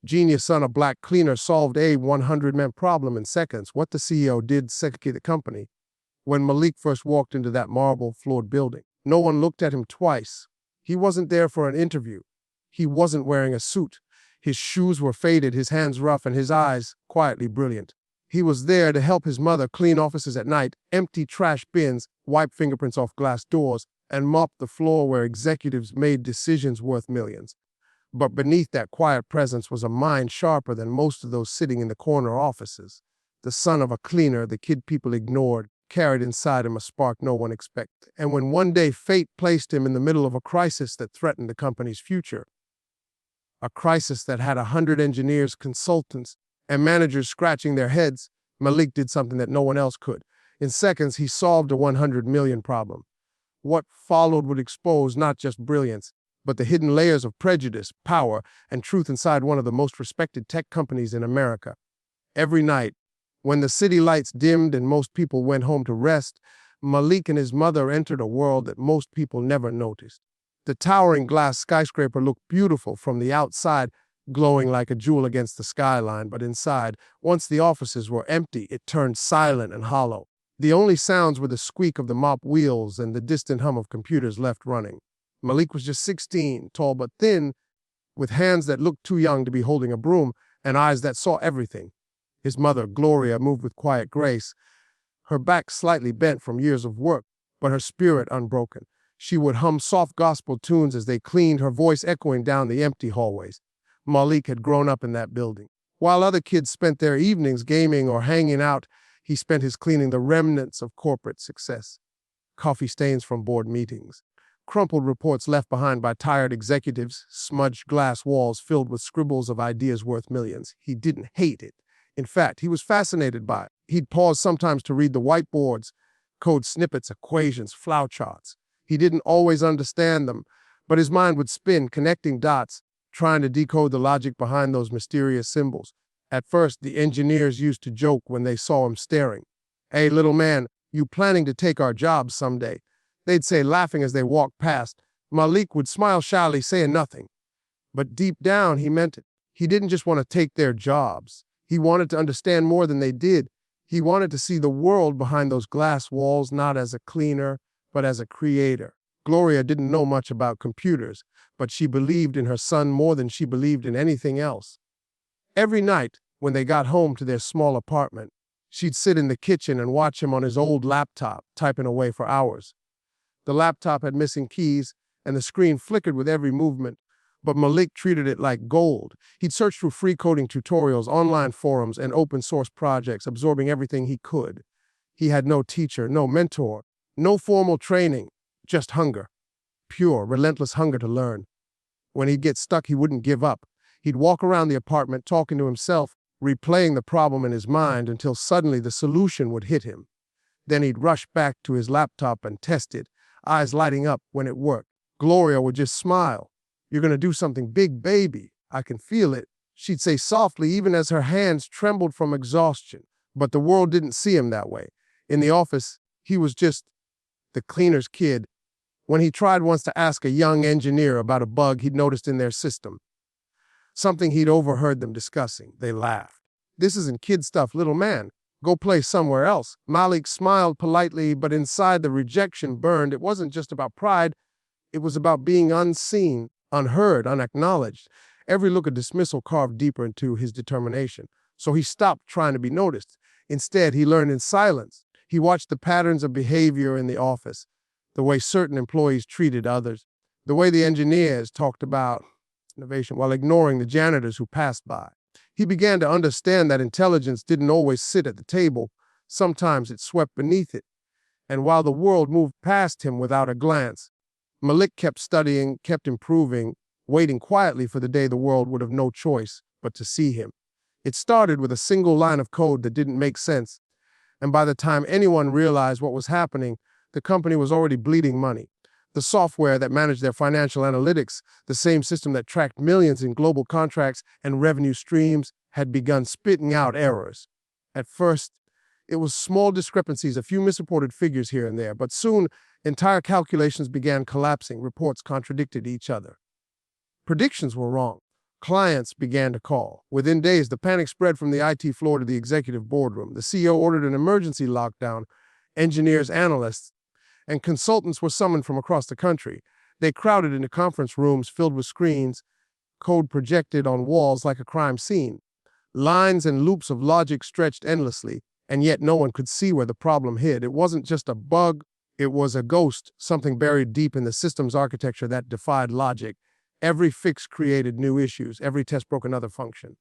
Genius son of black cleaner solved a 100-man problem in seconds. What the CEO did second the company. When Malik first walked into that marble-floored building, no one looked at him twice. He wasn't there for an interview. He wasn't wearing a suit. His shoes were faded, his hands rough, and his eyes quietly brilliant. He was there to help his mother clean offices at night, empty trash bins, wipe fingerprints off glass doors, and mop the floor where executives made decisions worth millions. But beneath that quiet presence was a mind sharper than most of those sitting in the corner offices. The son of a cleaner, the kid people ignored, carried inside him a spark no one expected. And when one day fate placed him in the middle of a crisis that threatened the company's future, a crisis that had 100 engineers, consultants, and managers scratching their heads, Malik did something that no one else could. In seconds, he solved a 100 million problem. What followed would expose not just brilliance, but the hidden layers of prejudice, power, and truth inside one of the most respected tech companies in America. Every night, when the city lights dimmed and most people went home to rest, Malik and his mother entered a world that most people never noticed. The towering glass skyscraper looked beautiful from the outside, glowing like a jewel against the skyline, but inside, once the offices were empty, it turned silent and hollow. The only sounds were the squeak of the mop wheels and the distant hum of computers left running. Malik was just 16, tall but thin, with hands that looked too young to be holding a broom and eyes that saw everything. His mother, Gloria, moved with quiet grace, her back slightly bent from years of work, but her spirit unbroken. She would hum soft gospel tunes as they cleaned, her voice echoing down the empty hallways. Malik had grown up in that building. While other kids spent their evenings gaming or hanging out, he spent his cleaning the remnants of corporate success. Coffee stains from board meetings, crumpled reports left behind by tired executives, smudged glass walls filled with scribbles of ideas worth millions. He didn't hate it. In fact, he was fascinated by it. He'd pause sometimes to read the whiteboards, code snippets, equations, flowcharts. He didn't always understand them, but his mind would spin, connecting dots, trying to decode the logic behind those mysterious symbols. At first, the engineers used to joke when they saw him staring. "Hey, little man, you planning to take our jobs someday?" They'd say, laughing as they walked past. Malik would smile shyly, saying nothing. But deep down, he meant it. He didn't just want to take their jobs. He wanted to understand more than they did. He wanted to see the world behind those glass walls, not as a cleaner, but as a creator. Gloria didn't know much about computers, but she believed in her son more than she believed in anything else. Every night, when they got home to their small apartment, she'd sit in the kitchen and watch him on his old laptop, typing away for hours. The laptop had missing keys, and the screen flickered with every movement, but Malik treated it like gold. He'd search through free coding tutorials, online forums, and open-source projects, absorbing everything he could. He had no teacher, no mentor, no formal training, just hunger. Pure, relentless hunger to learn. When he'd get stuck, he wouldn't give up. He'd walk around the apartment talking to himself, replaying the problem in his mind until suddenly the solution would hit him. Then he'd rush back to his laptop and test it, eyes lighting up when it worked. Gloria would just smile. "You're going to do something big, baby. I can feel it," she'd say softly, even as her hands trembled from exhaustion. But the world didn't see him that way. In the office, he was just the cleaner's kid. When he tried once to ask a young engineer about a bug he'd noticed in their system, something he'd overheard them discussing, they laughed. "This isn't kid stuff, little man. Go play somewhere else." Malik smiled politely, but inside the rejection burned. It wasn't just about pride. It was about being unseen, unheard, unacknowledged. Every look of dismissal carved deeper into his determination. So he stopped trying to be noticed. Instead, he learned in silence. He watched the patterns of behavior in the office, the way certain employees treated others, the way the engineers talked about innovation while ignoring the janitors who passed by. He began to understand that intelligence didn't always sit at the table. Sometimes it swept beneath it. And while the world moved past him without a glance, Malik kept studying, kept improving, waiting quietly for the day the world would have no choice but to see him. It started with a single line of code that didn't make sense, and by the time anyone realized what was happening, the company was already bleeding money. The software that managed their financial analytics, the same system that tracked millions in global contracts and revenue streams, had begun spitting out errors. At first, it was small discrepancies, a few misreported figures here and there, but soon entire calculations began collapsing. Reports contradicted each other. Predictions were wrong. Clients began to call. Within days, the panic spread from the IT floor to the executive boardroom. The CEO ordered an emergency lockdown. Engineers, analysts, and consultants were summoned from across the country. They crowded into conference rooms filled with screens, code projected on walls like a crime scene. Lines and loops of logic stretched endlessly, and yet no one could see where the problem hid. It wasn't just a bug, it was a ghost, something buried deep in the system's architecture that defied logic. Every fix created new issues, every test broke another function.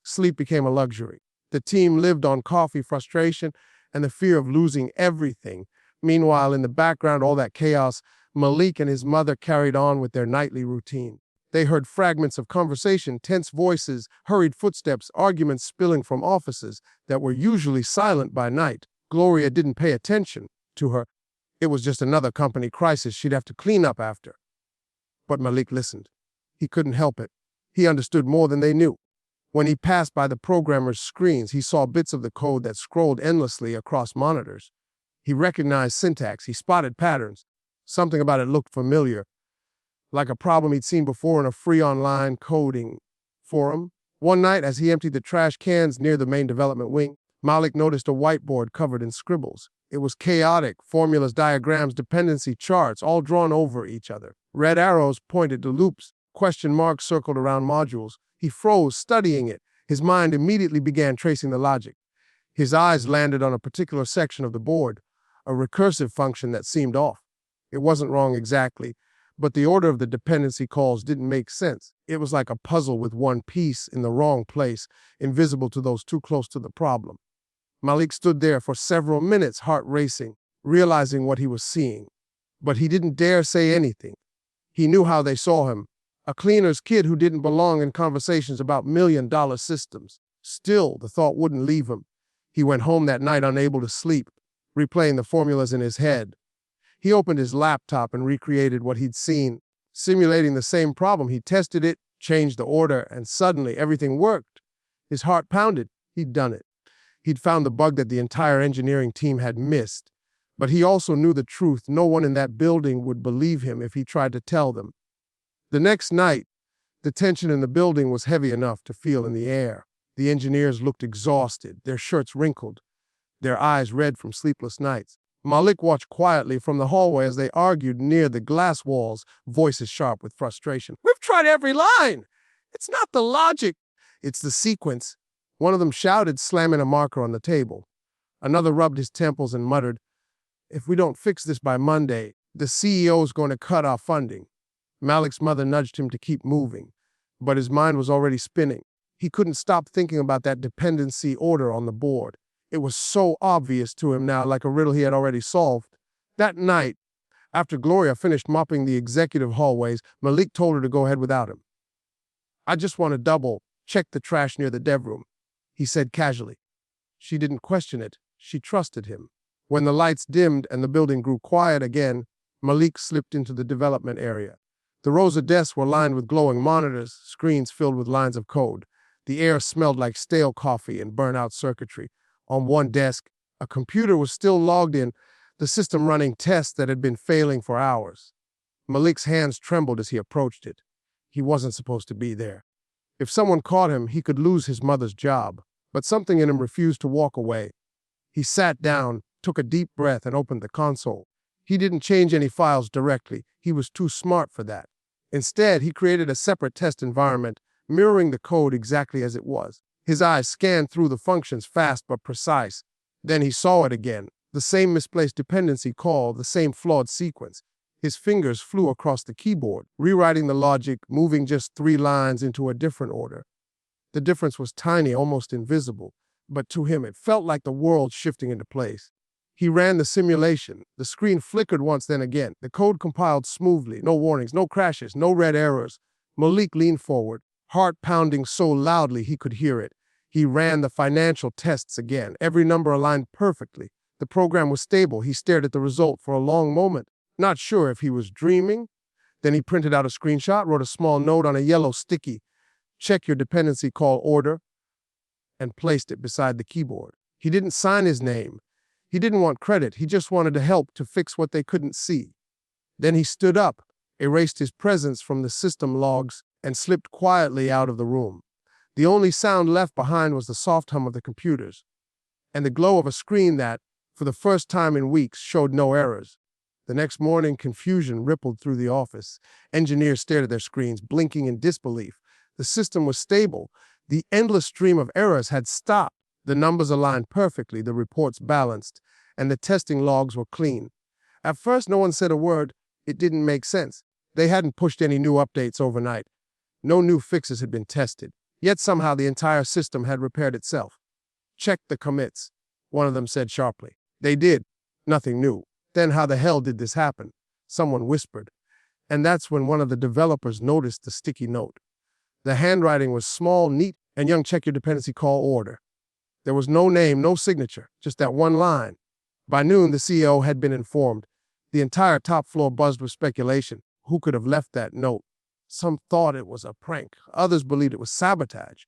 Sleep became a luxury. The team lived on coffee, frustration, and the fear of losing everything. Meanwhile, in the background, all that chaos, Malik and his mother carried on with their nightly routine. They heard fragments of conversation, tense voices, hurried footsteps, arguments spilling from offices that were usually silent by night. Gloria didn't pay attention to her. It was just another company crisis she'd have to clean up after. But Malik listened. He couldn't help it. He understood more than they knew. When he passed by the programmer's screens, he saw bits of the code that scrolled endlessly across monitors. He recognized syntax. He spotted patterns. Something about it looked familiar, like a problem he'd seen before in a free online coding forum. One night, as he emptied the trash cans near the main development wing, Malik noticed a whiteboard covered in scribbles. It was chaotic, formulas, diagrams, dependency charts, all drawn over each other. Red arrows pointed to loops, question marks circled around modules. He froze, studying it. His mind immediately began tracing the logic. His eyes landed on a particular section of the board, a recursive function that seemed off. It wasn't wrong exactly, but the order of the dependency calls didn't make sense. It was like a puzzle with one piece in the wrong place, invisible to those too close to the problem. Malik stood there for several minutes, heart racing, realizing what he was seeing. But he didn't dare say anything. He knew how they saw him, a cleaner's kid who didn't belong in conversations about million-dollar systems. Still, the thought wouldn't leave him. He went home that night unable to sleep, replaying the formulas in his head. He opened his laptop and recreated what he'd seen, simulating the same problem. He tested it, changed the order, and suddenly everything worked. His heart pounded. He'd done it. He'd found the bug that the entire engineering team had missed. But he also knew the truth. No one in that building would believe him if he tried to tell them. The next night, the tension in the building was heavy enough to feel in the air. The engineers looked exhausted, their shirts wrinkled, their eyes red from sleepless nights. Malik watched quietly from the hallway as they argued near the glass walls, voices sharp with frustration. "We've tried every line. It's not the logic. It's the sequence." One of them shouted, slamming a marker on the table. Another rubbed his temples and muttered, "If we don't fix this by Monday, the CEO's going to cut our funding." Malik's mother nudged him to keep moving, but his mind was already spinning. He couldn't stop thinking about that dependency order on the board. It was so obvious to him now, like a riddle he had already solved. That night, after Gloria finished mopping the executive hallways, Malik told her to go ahead without him. "I just want to double-check the trash near the dev room," he said casually. She didn't question it. She trusted him. When the lights dimmed and the building grew quiet again, Malik slipped into the development area. The rows of desks were lined with glowing monitors, screens filled with lines of code. The air smelled like stale coffee and burnt-out circuitry. On one desk, a computer was still logged in, the system running tests that had been failing for hours. Malik's hands trembled as he approached it. He wasn't supposed to be there. If someone caught him, he could lose his mother's job. But something in him refused to walk away. He sat down, took a deep breath, and opened the console. He didn't change any files directly. He was too smart for that. Instead, he created a separate test environment, mirroring the code exactly as it was. His eyes scanned through the functions, fast but precise. Then he saw it again. The same misplaced dependency call, the same flawed sequence. His fingers flew across the keyboard, rewriting the logic, moving just 3 lines into a different order. The difference was tiny, almost invisible, but to him it felt like the world shifting into place. He ran the simulation. The screen flickered once, then again. The code compiled smoothly, no warnings, no crashes, no red errors. Malik leaned forward, heart pounding so loudly he could hear it. He ran the financial tests again, every number aligned perfectly. The program was stable. He stared at the result for a long moment, not sure if he was dreaming. Then he printed out a screenshot, wrote a small note on a yellow sticky, "Check your dependency call order," and placed it beside the keyboard. He didn't sign his name. He didn't want credit. He just wanted to help to fix what they couldn't see. Then he stood up, erased his presence from the system logs, and slipped quietly out of the room. The only sound left behind was the soft hum of the computers and the glow of a screen that, for the first time in weeks, showed no errors. The next morning, confusion rippled through the office. Engineers stared at their screens, blinking in disbelief. The system was stable. The endless stream of errors had stopped. The numbers aligned perfectly, the reports balanced, and the testing logs were clean. At first, no one said a word. It didn't make sense. They hadn't pushed any new updates overnight. No new fixes had been tested. Yet somehow the entire system had repaired itself. "Check the commits," one of them said sharply. They did. Nothing new. Then how the hell did this happen? Someone whispered. And that's when one of the developers noticed the sticky note. The handwriting was small, neat, and young check your dependency call order. There was no name, no signature, just that one line. By noon, the CEO had been informed. The entire top floor buzzed with speculation. Who could have left that note? Some thought it was a prank. Others believed it was sabotage.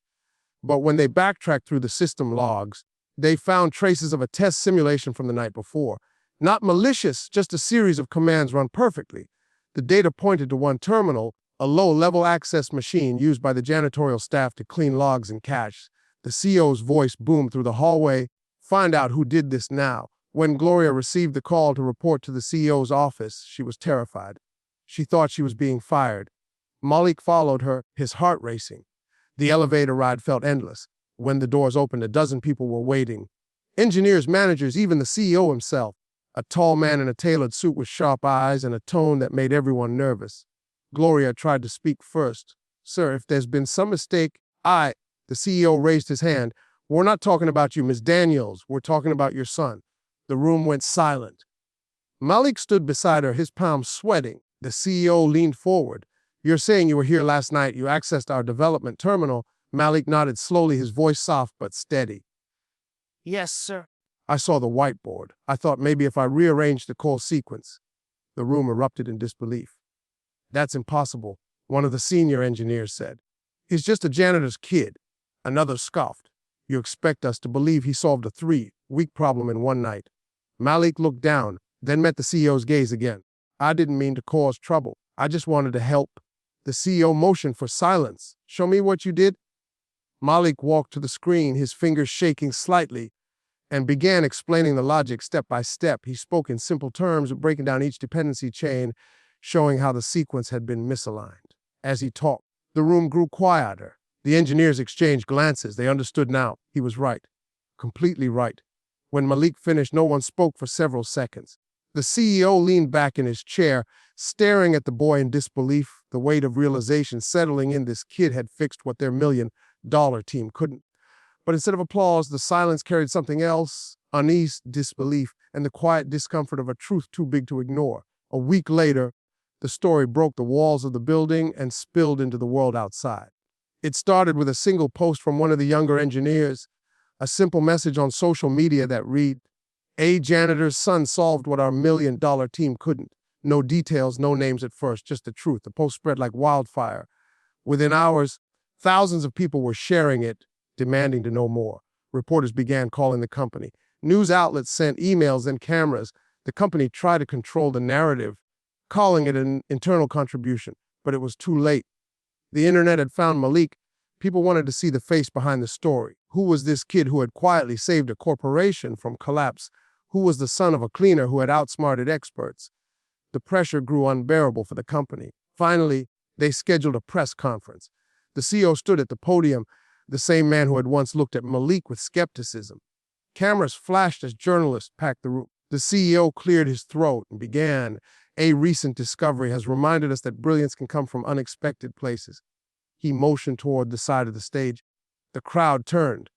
But when they backtracked through the system logs, they found traces of a test simulation from the night before. Not malicious, just a series of commands run perfectly. The data pointed to one terminal, a low-level access machine used by the janitorial staff to clean logs and cache. The CEO's voice boomed through the hallway. "Find out who did this now." When Gloria received the call to report to the CEO's office, she was terrified. She thought she was being fired. Malik followed her, his heart racing. The elevator ride felt endless. When the doors opened, a dozen people were waiting. Engineers, managers, even the CEO himself. A tall man in a tailored suit with sharp eyes and a tone that made everyone nervous. Gloria tried to speak first. "Sir, if there's been some mistake, The CEO raised his hand. "We're not talking about you, Miss Daniels. We're talking about your son." The room went silent. Malik stood beside her, his palms sweating. The CEO leaned forward. "You're saying you were here last night. You accessed our development terminal." Malik nodded slowly, his voice soft but steady. "Yes, sir." "I saw the whiteboard. I thought maybe if I rearranged the call sequence." The room erupted in disbelief. "That's impossible," one of the senior engineers said. "He's just a janitor's kid." Another scoffed. "You expect us to believe he solved a 3-week problem in one night?" Malik looked down, then met the CEO's gaze again. "I didn't mean to cause trouble. I just wanted to help." The CEO motioned for silence. "Show me what you did." Malik walked to the screen, his fingers shaking slightly, and began explaining the logic step by step. He spoke in simple terms, breaking down each dependency chain, showing how the sequence had been misaligned. As he talked, the room grew quieter. The engineers exchanged glances. They understood now. He was right. Completely right. When Malik finished, no one spoke for several seconds. The CEO leaned back in his chair, staring at the boy in disbelief, the weight of realization settling in. This kid had fixed what their $1 million team couldn't. But instead of applause, the silence carried something else: unease, disbelief, and the quiet discomfort of a truth too big to ignore. A week later, the story broke the walls of the building and spilled into the world outside. It started with a single post from one of the younger engineers, a simple message on social media that read, "A janitor's son solved what our $1 million team couldn't." No details, no names at first, just the truth. The post spread like wildfire. Within hours, thousands of people were sharing it, demanding to know more. Reporters began calling the company. News outlets sent emails and cameras. The company tried to control the narrative, calling it an internal contribution, but it was too late. The internet had found Malik. People wanted to see the face behind the story. Who was this kid who had quietly saved a corporation from collapse? Who was the son of a cleaner who had outsmarted experts? The pressure grew unbearable for the company. Finally, they scheduled a press conference. The CEO stood at the podium, the same man who had once looked at Malik with skepticism. Cameras flashed as journalists packed the room. The CEO cleared his throat and began, "A recent discovery has reminded us that brilliance can come from unexpected places." He motioned toward the side of the stage. The crowd turned.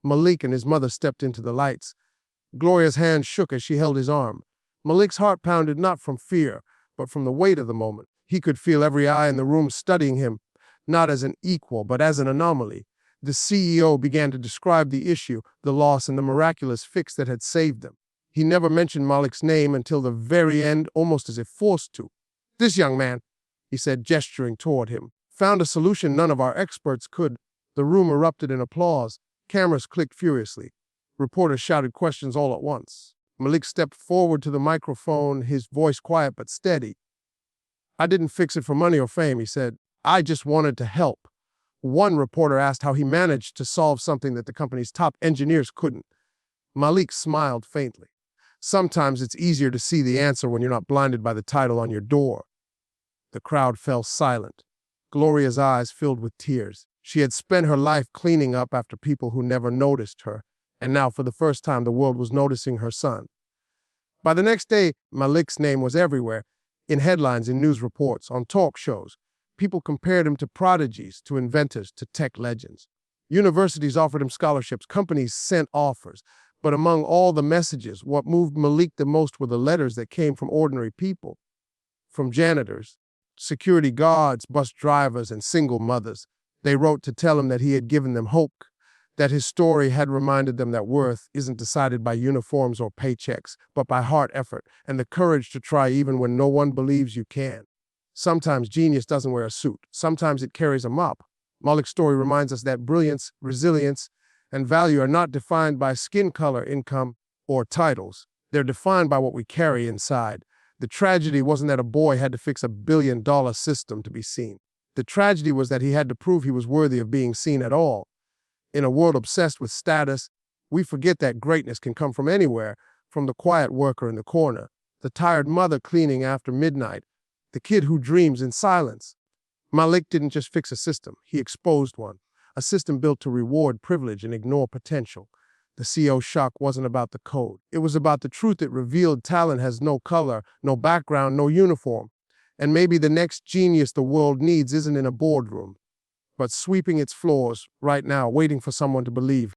Malik and his mother stepped into the lights. Gloria's hand shook as she held his arm. Malik's heart pounded not from fear, but from the weight of the moment. He could feel every eye in the room studying him, not as an equal, but as an anomaly. The CEO began to describe the issue, the loss, and the miraculous fix that had saved them. He never mentioned Malik's name until the very end, almost as if forced to. "This young man," he said, gesturing toward him, "found a solution none of our experts could." The room erupted in applause. Cameras clicked furiously. Reporters shouted questions all at once. Malik stepped forward to the microphone, his voice quiet but steady. "I didn't fix it for money or fame," he said. I just wanted to help. One reporter asked how he managed to solve something that the company's top engineers couldn't. Malik smiled faintly. Sometimes it's easier to see the answer when you're not blinded by the title on your door. The crowd fell silent. Gloria's eyes filled with tears. She had spent her life cleaning up after people who never noticed her, and now for the first time the world was noticing her son. By the next day, Malik's name was everywhere, in headlines, in news reports, on talk shows. People compared him to prodigies, to inventors, to tech legends. Universities offered him scholarships, companies sent offers. But among all the messages, what moved Malik the most were the letters that came from ordinary people, from janitors, security guards, bus drivers, and single mothers. They wrote to tell him that he had given them hope, that his story had reminded them that worth isn't decided by uniforms or paychecks, but by hard effort and the courage to try even when no one believes you can. Sometimes genius doesn't wear a suit. Sometimes it carries a mop. Malik's story reminds us that brilliance, resilience, and value are not defined by skin color, income, or titles. They're defined by what we carry inside. The tragedy wasn't that a boy had to fix $1 billion system to be seen. The tragedy was that he had to prove he was worthy of being seen at all. In a world obsessed with status, we forget that greatness can come from anywhere, from the quiet worker in the corner, the tired mother cleaning after midnight, the kid who dreams in silence. Malik didn't just fix a system, he exposed one. A system built to reward privilege and ignore potential. The CO shock wasn't about the code. It was about the truth it revealed. Talent has no color, no background, no uniform. And maybe the next genius the world needs isn't in a boardroom, but sweeping its floors right now, waiting for someone to believe.